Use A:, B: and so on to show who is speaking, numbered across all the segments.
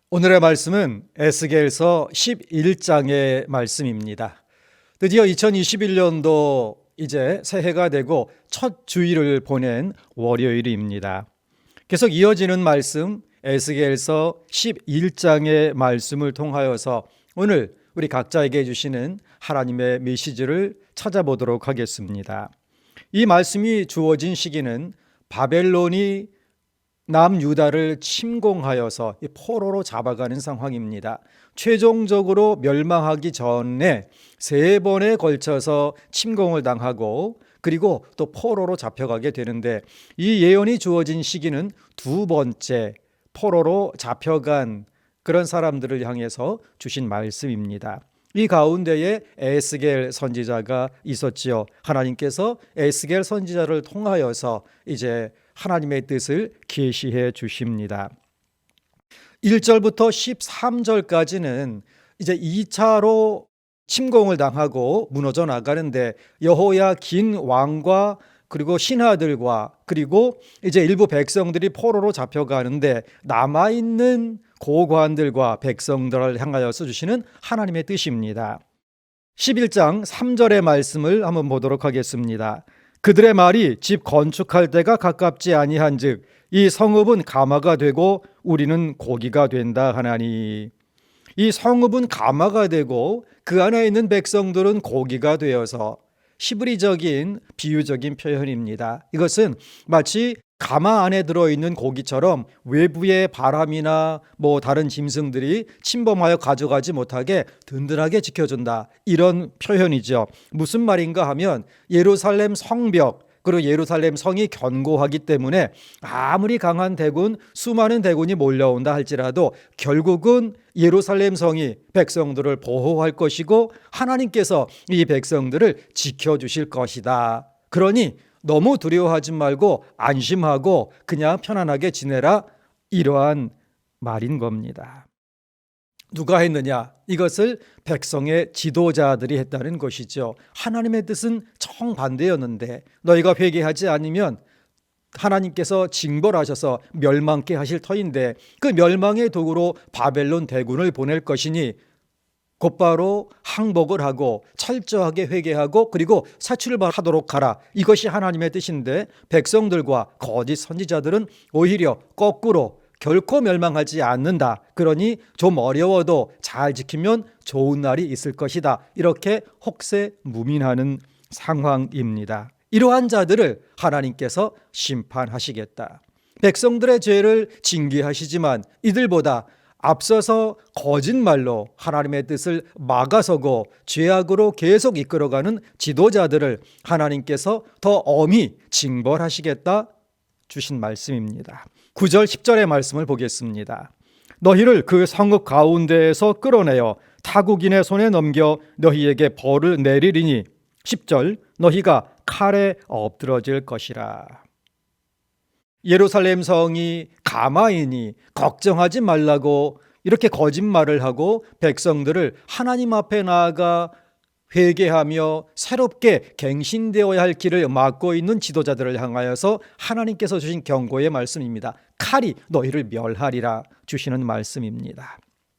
A: 오늘의 말씀은 에스겔서 11장의 말씀입니다. 드디어 2021년도 이제 새해가 되고 첫 주일을 보낸 월요일입니다. 계속 이어지는 말씀 에스겔서 11장의 말씀을 통하여서 오늘 우리 각자에게 주시는 하나님의 메시지를 찾아보도록 하겠습니다. 이 말씀이 주어진 시기는 바벨론이 남유다를 침공하여서 포로로 잡아가는 상황입니다. 최종적으로 멸망하기 전에 3번에 걸쳐서 침공을 당하고 그리고 또 포로로 잡혀가게 되는데, 이 예언이 주어진 시기는 2번째 포로로 잡혀간 그런 사람들을 향해서 주신 말씀입니다. 이 가운데에 에스겔 선지자가 있었지요. 하나님께서 에스겔 선지자를 통하여서 이제 하나님의 뜻을 계시해 주십니다. 1절부터 13절까지는 이제 2차로 침공을 당하고 무너져 나가는데, 여호야긴 왕과 그리고 신하들과 그리고 이제 일부 백성들이 포로로 잡혀가는데 남아있는 고관들과 백성들을 향하여서 주시는 하나님의 뜻입니다. 11장 3절의 말씀을 한번 보도록 하겠습니다. 그들의 말이 집 건축할 때가 가깝지 아니한즉 이 성읍은 가마가 되고 우리는 고기가 된다 하나니. 이 성읍은 가마가 되고 그 안에 있는 백성들은 고기가 되어서, 시브리적인 비유적인 표현입니다. 이것은 마치 가마 안에 들어있는 고기처럼 외부의 바람이나 다른 짐승들이 침범하여 가져가지 못하게 든든하게 지켜준다, 이런 표현이죠. 무슨 말인가 하면 예루살렘 성벽 그리고 예루살렘 성이 견고하기 때문에 아무리 강한 대군, 수많은 대군이 몰려온다 할지라도 결국은 예루살렘 성이 백성들을 보호할 것이고 하나님께서 이 백성들을 지켜주실 것이다. 그러니 너무 두려워하지 말고 안심하고 그냥 편안하게 지내라, 이러한 말인 겁니다. 누가 했느냐? 이것을 백성의 지도자들이 했다는 것이죠. 하나님의 뜻은 정반대였는데 너희가 회개하지 않으면 하나님께서 징벌하셔서 멸망케 하실 터인데, 그 멸망의 도구로 바벨론 대군을 보낼 것이니 곧바로 항복을 하고 철저하게 회개하고 그리고 사출발하도록 하라, 이것이 하나님의 뜻인데, 백성들과 거짓 선지자들은 오히려 거꾸로 결코 멸망하지 않는다, 그러니 좀 어려워도 잘 지키면 좋은 날이 있을 것이다, 이렇게 혹세무민하는 상황입니다. 이러한 자들을 하나님께서 심판하시겠다. 백성들의 죄를 징계하시지만 이들보다 앞서서 거짓말로 하나님의 뜻을 막아서고 죄악으로 계속 이끌어가는 지도자들을 하나님께서 더 엄히 징벌하시겠다 주신 말씀입니다. 9절 10절의 말씀을 보겠습니다. 너희를 그 성읍 가운데에서 끌어내어 타국인의 손에 넘겨 너희에게 벌을 내리리니 10절 너희가 칼에 엎드러질 것이라. 예루살렘 성이 가마이니 걱정하지 말라고 이렇게 거짓말을 하고 백성들을 하나님 앞에 나아가 회개하며 새롭게 갱신되어야 할 길을 막고 있는 지도자들을 향하여서 하나님께서 주신 경고의 말씀입니다. 칼이 너희를 멸하리라 주시는 말씀입니다.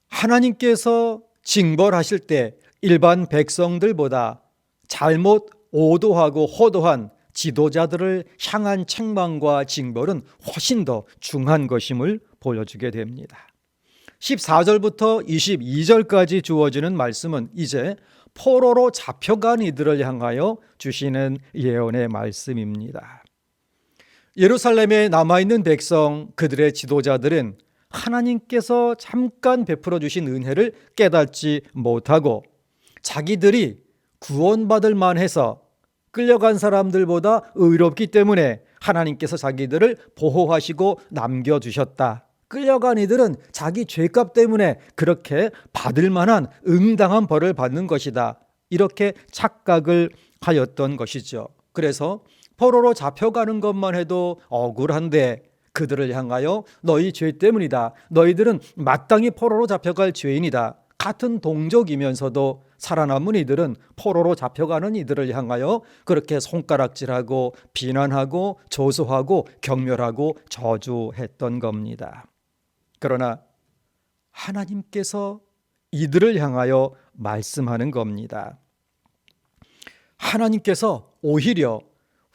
A: 하나님께서 징벌하실 때 일반 백성들보다 잘못 오도하고 호도한 지도자들을 향한 책망과 징벌은 훨씬 더 중한 것임을 보여주게 됩니다. 14절부터 22절까지 주어지는 말씀은 이제 포로로 잡혀간 이들을 향하여 주시는 예언의 말씀입니다. 예루살렘에 남아있는 백성, 그들의 지도자들은 하나님께서 잠깐 베풀어 주신 은혜를 깨닫지 못하고 자기들이 구원받을 만해서 끌려간 사람들보다 의롭기 때문에 하나님께서 자기들을 보호하시고 남겨주셨다. 끌려간 이들은 자기 죄값 때문에 그렇게 받을 만한 응당한 벌을 받는 것이다, 이렇게 착각을 하였던 것이죠. 그래서 포로로 잡혀가는 것만 해도 억울한데 그들을 향하여 너희 죄 때문이다, 너희들은 마땅히 포로로 잡혀갈 죄인이다, 같은 동족이면서도 살아남은 이들은 포로로 잡혀가는 이들을 향하여 그렇게 손가락질하고 비난하고 조소하고 경멸하고 저주했던 겁니다. 그러나 하나님께서 이들을 향하여 말씀하는 겁니다. 하나님께서 오히려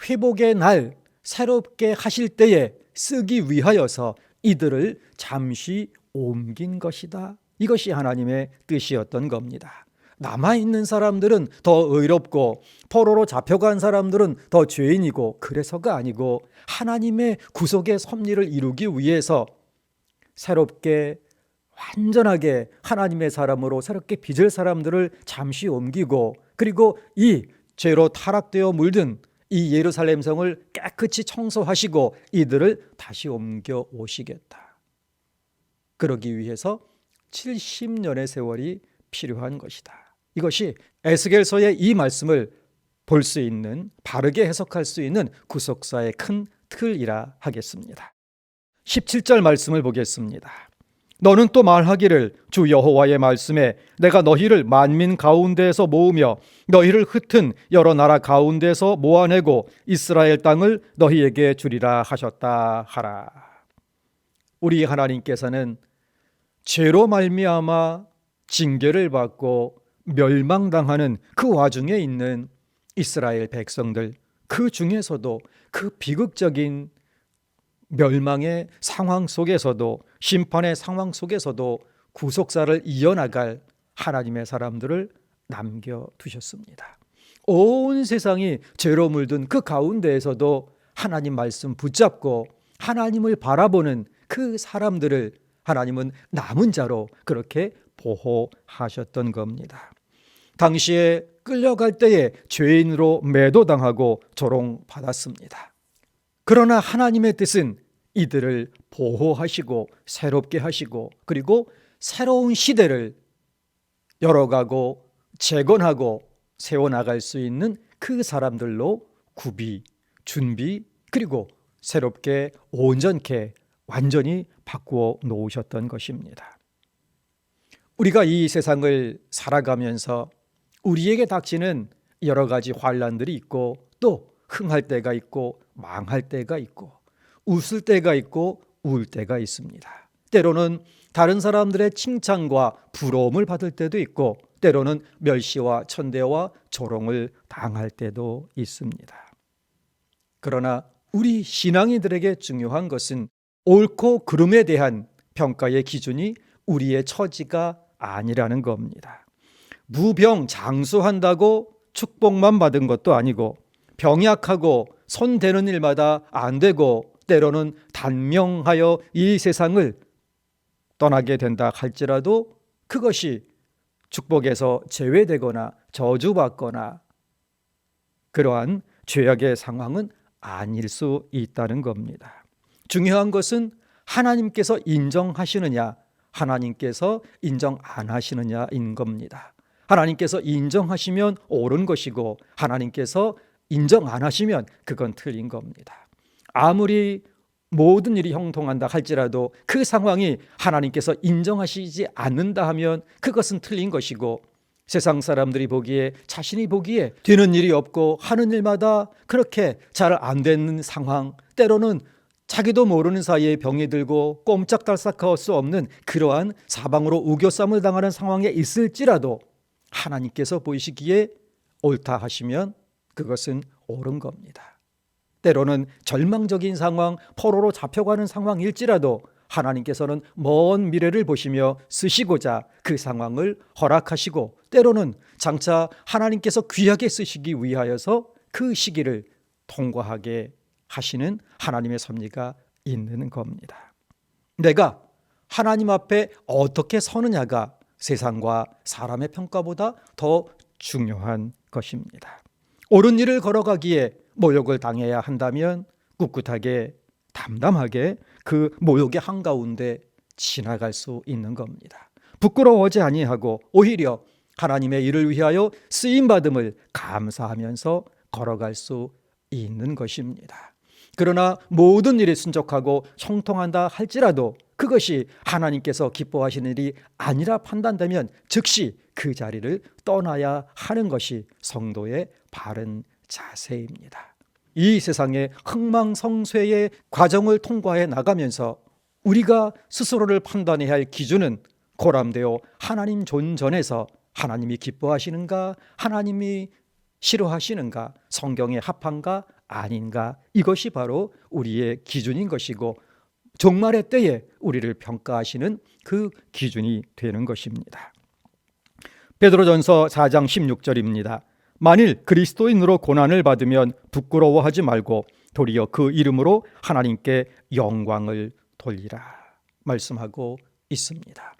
A: 회복의 날 새롭게 하실 때에 쓰기 위하여서 이들을 잠시 옮긴 것이다. 이것이 하나님의 뜻이었던 겁니다. 남아있는 사람들은 더 의롭고 포로로 잡혀간 사람들은 더 죄인이고, 그래서가 아니고 하나님의 구속의 섭리를 이루기 위해서 새롭게 완전하게 하나님의 사람으로 새롭게 빚을 사람들을 잠시 옮기고, 그리고 이 죄로 타락되어 물든 이 예루살렘 성을 깨끗이 청소하시고 이들을 다시 옮겨 오시겠다. 그러기 위해서 70년의 세월이 필요한 것이다. 이것이 에스겔서의 이 말씀을 볼 수 있는, 바르게 해석할 수 있는 구속사의 큰 틀이라 하겠습니다. 17절 말씀을 보겠습니다. 너는 또 말하기를 주 여호와의 말씀에 내가 너희를 만민 가운데에서 모으며 너희를 흩은 여러 나라 가운데에서 모아내고 이스라엘 땅을 너희에게 주리라 하셨다 하라. 우리 하나님께서는 죄로 말미암아 징계를 받고 멸망당하는 그 와중에 있는 이스라엘 백성들, 그 중에서도 그 비극적인 멸망의 상황 속에서도, 심판의 상황 속에서도 구속사를 이어나갈 하나님의 사람들을 남겨두셨습니다. 온 세상이 죄로 물든 그 가운데에서도 하나님 말씀 붙잡고 하나님을 바라보는 그 사람들을 하나님은 남은 자로 그렇게 보호하셨던 겁니다. 당시에 끌려갈 때에 죄인으로 매도당하고 조롱받았습니다. 그러나 하나님의 뜻은 이들을 보호하시고 새롭게 하시고, 그리고 새로운 시대를 열어가고 재건하고 세워나갈 수 있는 그 사람들로 구비, 준비, 그리고 새롭게 온전케 완전히 바꾸어 놓으셨던 것입니다. 우리가 이 세상을 살아가면서 우리에게 닥치는 여러 가지 환난들이 있고, 또 흥할 때가 있고 망할 때가 있고 웃을 때가 있고 울 때가 있습니다. 때로는 다른 사람들의 칭찬과 부러움을 받을 때도 있고, 때로는 멸시와 천대와 조롱을 당할 때도 있습니다. 그러나 우리 신앙인들에게 중요한 것은 옳고 그름에 대한 평가의 기준이 우리의 처지가 아니라는 겁니다. 무병장수한다고 축복만 받은 것도 아니고, 병약하고 손 대는 일마다 안 되고 때로는 단명하여 이 세상을 떠나게 된다 할지라도 그것이 축복에서 제외되거나 저주받거나 그러한 죄악의 상황은 아닐 수 있다는 겁니다. 중요한 것은 하나님께서 인정하시느냐, 하나님께서 인정 안 하시느냐인 겁니다. 하나님께서 인정하시면 옳은 것이고, 하나님께서 인정 안 하시면 그건 틀린 겁니다. 아무리 모든 일이 형통한다 할지라도 그 상황이 하나님께서 인정하시지 않는다 하면 그것은 틀린 것이고, 세상 사람들이 보기에, 자신이 보기에 되는 일이 없고 하는 일마다 그렇게 잘 안 되는 상황, 때로는 자기도 모르는 사이에 병이 들고 꼼짝달싹할 수 없는 그러한 사방으로 우겨쌈을 당하는 상황에 있을지라도 하나님께서 보시기에 옳다 하시면 그것은 옳은 겁니다. 때로는 절망적인 상황, 포로로 잡혀가는 상황일지라도 하나님께서는 먼 미래를 보시며 쓰시고자 그 상황을 허락하시고, 때로는 장차 하나님께서 귀하게 쓰시기 위하여서 그 시기를 통과하게 하시는 하나님의 섭리가 있는 겁니다. 내가 하나님 앞에 어떻게 서느냐가 세상과 사람의 평가보다 더 중요한 것입니다. 옳은 일을 걸어가기에 모욕을 당해야 한다면 꿋꿋하게 담담하게 그 모욕의 한가운데 지나갈 수 있는 겁니다. 부끄러워하지 아니하고 오히려 하나님의 일을 위하여 쓰임받음을 감사하면서 걸어갈 수 있는 것입니다. 그러나 모든 일이 순적하고 형통한다 할지라도 그것이 하나님께서 기뻐하시는 일이 아니라 판단되면 즉시 그 자리를 떠나야 하는 것이 성도의 바른 자세입니다. 이 세상의 흥망성쇠의 과정을 통과해 나가면서 우리가 스스로를 판단해야 할 기준은 고람되어 하나님 존전에서 하나님이 기뻐하시는가, 하나님이 싫어하시는가, 성경에 합한가 아닌가, 이것이 바로 우리의 기준인 것이고 종말의 때에 우리를 평가하시는 그 기준이 되는 것입니다. 베드로전서 4장 16절입니다. 만일 그리스도인으로 고난을 받으면 부끄러워하지 말고 도리어 그 이름으로 하나님께 영광을 돌리라 말씀하고 있습니다.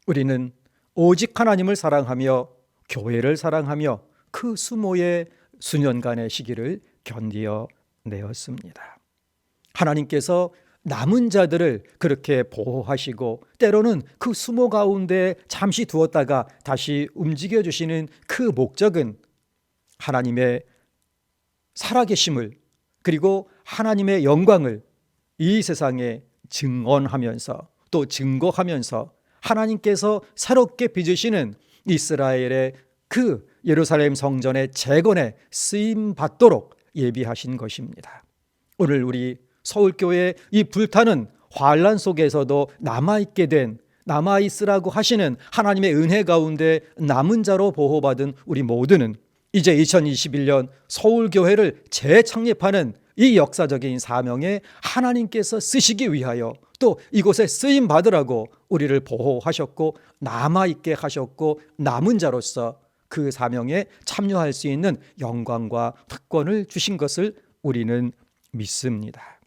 A: 우리는 오직 하나님을 사랑하며 교회를 사랑하며 그 수모의 수년간의 시기를 견디어 내었습니다. 하나님께서 남은 자들을 그렇게 보호하시고 때로는 그 수모 가운데 잠시 두었다가 다시 움직여주시는 그 목적은 하나님의 살아계심을 그리고 하나님의 영광을 이 세상에 증언하면서 또 증거하면서 하나님께서 새롭게 빚으시는 이스라엘의 그 예루살렘 성전의 재건에 쓰임 받도록 예비하신 것입니다. 오늘 우리 서울교회 이 불타는 환란 속에서도 남아있으라고 하시는 하나님의 은혜 가운데 남은 자로 보호받은 우리 모두는 이제 2021년 서울교회를 재창립하는 이 역사적인 사명에 하나님께서 쓰시기 위하여 또 이곳에 쓰임 받으라고 우리를 보호하셨고 남아있게 하셨고 남은 자로서 그 사명에 참여할 수 있는 영광과 특권을 주신 것을 우리는 믿습니다.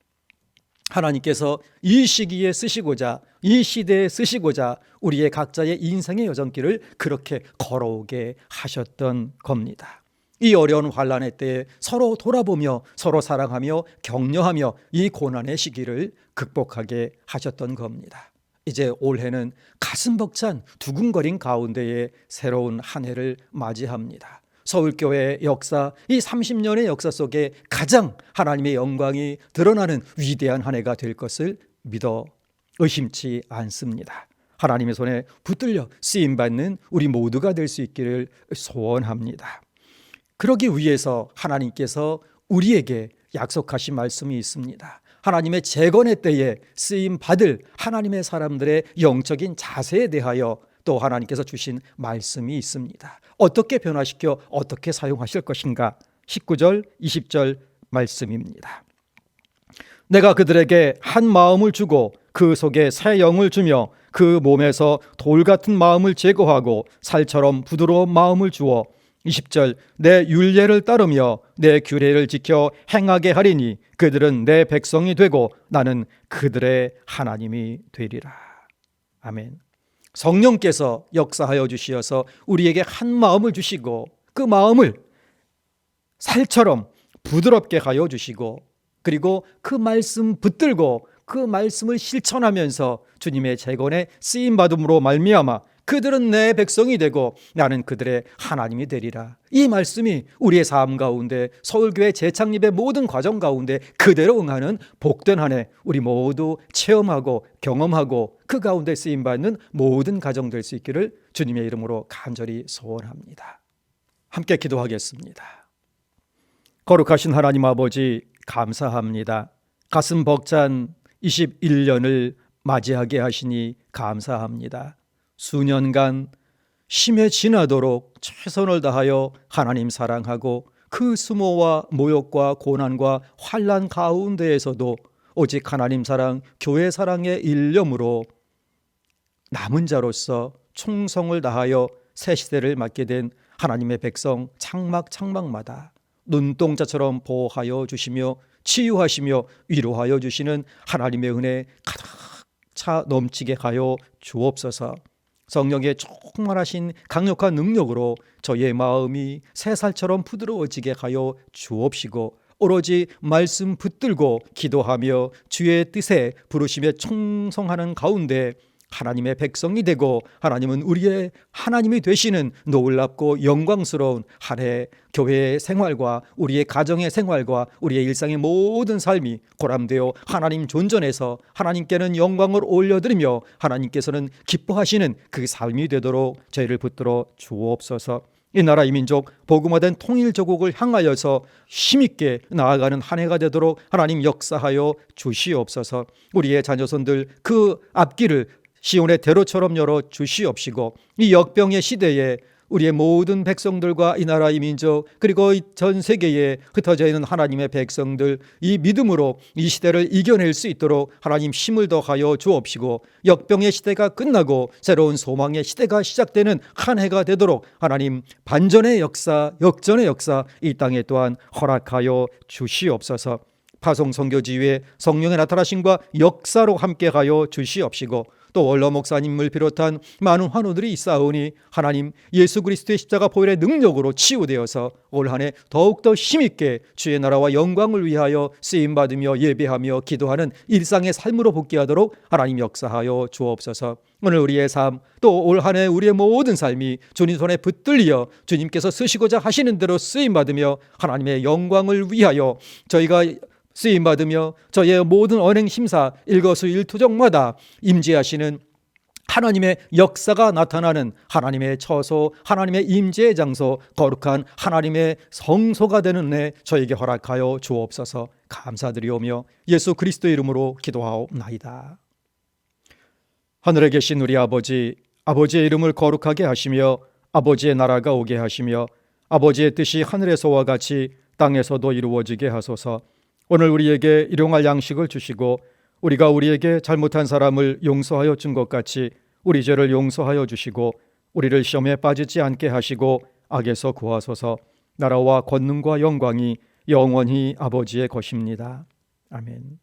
A: 하나님께서 이 시기에 쓰시고자 이 시대에 쓰시고자 우리의 각자의 인생의 여정길을 그렇게 걸어오게 하셨던 겁니다. 이 어려운 환난의 때에 서로 돌아보며 서로 사랑하며 격려하며 이 고난의 시기를 극복하게 하셨던 겁니다. 이제 올해는 가슴 벅찬 두근거림 가운데에 새로운 한 해를 맞이합니다. 서울교회의 역사, 이 30년의 역사 속에 가장 하나님의 영광이 드러나는 위대한 한 해가 될 것을 믿어 의심치 않습니다. 하나님의 손에 붙들려 쓰임받는 우리 모두가 될 수 있기를 소원합니다. 그러기 위해서 하나님께서 우리에게 약속하신 말씀이 있습니다. 하나님의 재건의 때에 쓰임받을 하나님의 사람들의 영적인 자세에 대하여 또 하나님께서 주신 말씀이 있습니다. 어떻게 변화시켜 어떻게 사용하실 것인가? 19절 20절 말씀입니다. 내가 그들에게 한 마음을 주고 그 속에 새 영을 주며 그 몸에서 돌 같은 마음을 제거하고 살처럼 부드러운 마음을 주어 20절 내 율례를 따르며 내 규례를 지켜 행하게 하리니 그들은 내 백성이 되고 나는 그들의 하나님이 되리라. 아멘. 성령께서 역사하여 주시어서 우리에게 한 마음을 주시고 그 마음을 살처럼 부드럽게 하여 주시고 그리고 그 말씀 붙들고 그 말씀을 실천하면서 주님의 재건에 쓰임받음으로 말미암아 그들은 내 백성이 되고 나는 그들의 하나님이 되리라. 이 말씀이 우리의 삶 가운데 서울교회 재창립의 모든 과정 가운데 그대로 응하는 복된 한 해 우리 모두 체험하고 경험하고 그 가운데 쓰임받는 모든 가정 될 수 있기를 주님의 이름으로 간절히 소원합니다. 함께 기도하겠습니다. 거룩하신 하나님 아버지 감사합니다. 가슴 벅찬 21년을 맞이하게 하시니 감사합니다. 수년간 심해 지나도록 최선을 다하여 하나님 사랑하고 그 수모와 모욕과 고난과 환난 가운데에서도 오직 하나님 사랑, 교회 사랑의 일념으로 남은 자로서 충성을 다하여 새 시대를 맞게 된 하나님의 백성 창막마다 눈동자처럼 보호하여 주시며 치유하시며 위로하여 주시는 하나님의 은혜 가득 차 넘치게 하여 주옵소서. 성령의 충만하신 강력한 능력으로 저의 마음이 새살처럼 부드러워지게 하여 주옵시고 오로지 말씀 붙들고 기도하며 주의 뜻에 부르심에 충성하는 가운데 하나님의 백성이 되고 하나님은 우리의 하나님이 되시는 놀랍고 영광스러운 한 해 교회의 생활과 우리의 가정의 생활과 우리의 일상의 모든 삶이 고람되어 하나님 존전에서 하나님께는 영광을 올려드리며 하나님께서는 기뻐하시는 그 삶이 되도록 저희를 붙들어 주옵소서. 이 나라 이 민족 복음화된 통일조국을 향하여서 힘있게 나아가는 한 해가 되도록 하나님 역사하여 주시옵소서. 우리의 자녀손들 그 앞길을 시온의 대로처럼 열어 주시옵시고 이 역병의 시대에 우리의 모든 백성들과 이 나라 이 민족 그리고 전 세계에 흩어져 있는 하나님의 백성들 이 믿음으로 이 시대를 이겨낼 수 있도록 하나님 힘을 더하여 주옵시고 역병의 시대가 끝나고 새로운 소망의 시대가 시작되는 한 해가 되도록 하나님 반전의 역사 역전의 역사 이 땅에 또한 허락하여 주시옵소서. 파송 선교지휘에 성령의 나타나심과 역사로 함께하여 주시옵시고 또 원로 목사님을 비롯한 많은 환우들이 있사오니 하나님 예수 그리스도의 십자가 보혈의 능력으로 치유되어서 올 한 해 더욱더 힘있게 주의 나라와 영광을 위하여 쓰임받으며 예배하며 기도하는 일상의 삶으로 복귀하도록 하나님 역사하여 주옵소서. 오늘 우리의 삶 또 올 한 해 우리의 모든 삶이 주님 손에 붙들려 주님께서 쓰시고자 하시는 대로 쓰임받으며 하나님의 영광을 위하여 저희가 쓰임받으며 저의 모든 언행 심사 일거수일투족마다 임재하시는 하나님의 역사가 나타나는 하나님의 처소 하나님의 임재의 장소 거룩한 하나님의 성소가 되는 해 저에게 허락하여 주옵소서. 감사드리오며 예수 그리스도의 이름으로 기도하옵나이다. 하늘에 계신 우리 아버지, 아버지의 이름을 거룩하게 하시며 아버지의 나라가 오게 하시며 아버지의 뜻이 하늘에서와 같이 땅에서도 이루어지게 하소서. 오늘 우리에게 일용할 양식을 주시고 우리가 우리에게 잘못한 사람을 용서하여 준 것 같이 우리 죄를 용서하여 주시고 우리를 시험에 빠지지 않게 하시고 악에서 구하소서. 나라와 권능과 영광이 영원히 아버지의 것입니다. 아멘.